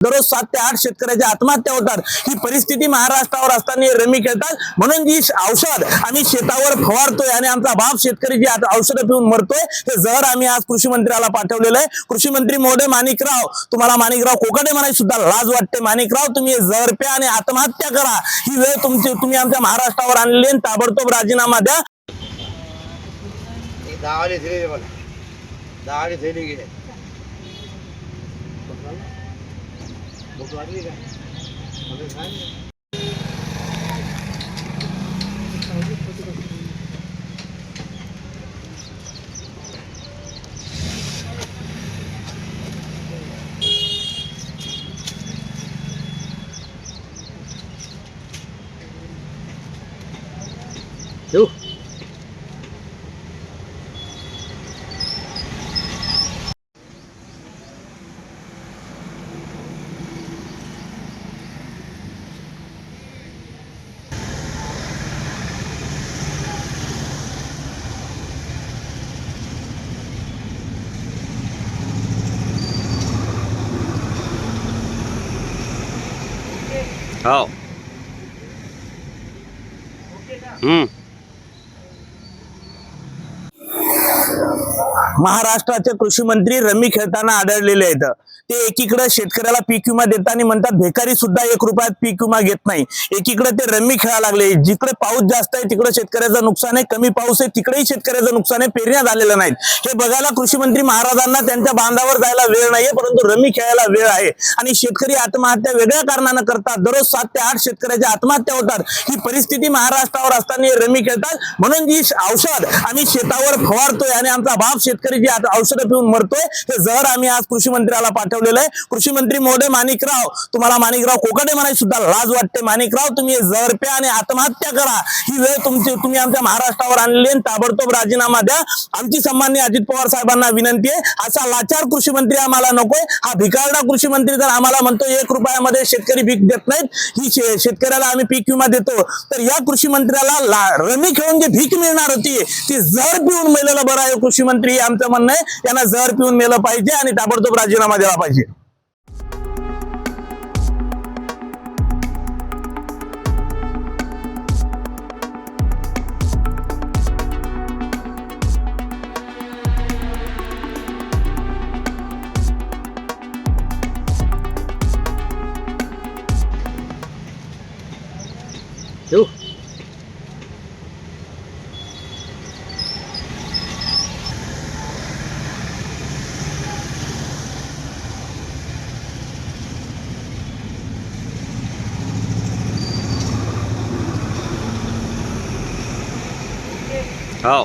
दररोज 7 ते 8 शेतकऱ्याच्या आत्महत्या होतात। ही परिस्थिती महाराष्ट्रावर असताना रमी खेळतात। म्हणून जी औषध आम्ही शेतावर फवारतोय आणि आमचा बाप शेतकरी जी औषध पिऊन मरतोय, हे जहर आम्ही आज कृषी मंत्र्याला पाठवलेलं आहे। कृषी मंत्री महोदय माणिकराव, तुम्हाला माणिकराव कोकाटे म्हणायची सुद्धा लाज वाटते। माणिकराव, तुम्ही जहर प्या आणि आत्महत्या करा। ही वेळ तुम्ही आमच्या महाराष्ट्रावर आणली आणि ताबडतोब राजीनामा द्या। दावाले थैली बोला, दावाले थैली घे। भूक लागली का? देऊ हो महाराष्ट्राचे कृषी मंत्री रमी खेळताना आढळलेले आहेत। ते एकीकडे शेतकऱ्याला पीक विमा देताना म्हणतात भेकारी सुद्धा 1 रुपयात पीक विमा घेत नाही। एकीकडे ते रमी खेळायला लागले। जिकडे पाऊस जास्त आहे तिकडे शेतकऱ्याचं नुकसान आहे, कमी पाऊस आहे तिकडेही शेतकऱ्याचं नुकसान आहे, पेरण्या झालेल्या नाहीत। हे बघायला कृषी मंत्री महाराजांना त्यांच्या बांधावर जायला वेळ नाहीये, परंतु रमी खेळायला वेळ आहे। आणि शेतकरी आत्महत्या वेगळ्या कारणाने करतात। दररोज 7 ते 8 शेतकऱ्याच्या आत्महत्या होतात। ही परिस्थिती महाराष्ट्रावर असताना रमी खेळतात। म्हणून जी औषध आम्ही शेतावर फवारतोय आणि आमचा बाप शेतकरी जी औषध पिऊन मरतोय, हे जहर आम्ही आज कृषी मंत्र्याला पाठवलेलं आहे। कृषी मंत्री महोदय माणिकराव, तुम्हाला माणिकराव कोकाटे म्हणायची सुद्धा लाज वाटते। माणिकराव, तुम्ही जहर प्या आणि आत्महत्या करा। ही वेळ तुम्ही आमच्या महाराष्ट्रावर आणली आणि ताबडतोब राजीनामा द्या। आमची सन्माननीय अजित पवार साहेबांना विनंती आहे, असा लाचार कृषी मंत्री आम्हाला नकोय। हा भिकारडा कृषी मंत्री जर आम्हाला म्हणतो 1 रुपयामध्ये शेतकरी पीक देत नाहीत, ही शेतकऱ्याला आम्ही पीक विमा देतो, तर या कृषी मंत्र्याला रमी खेळून जे भीक मिळणार होती ती जहर पिऊन मेलेलं बरं आहे। कृषी मंत्री आमचं म्हणणं आहे, त्यांना जहर पिऊन मेलं पाहिजे आणि ताबडतोब राजीनामा द्यायला पाहिजे। देऊ हो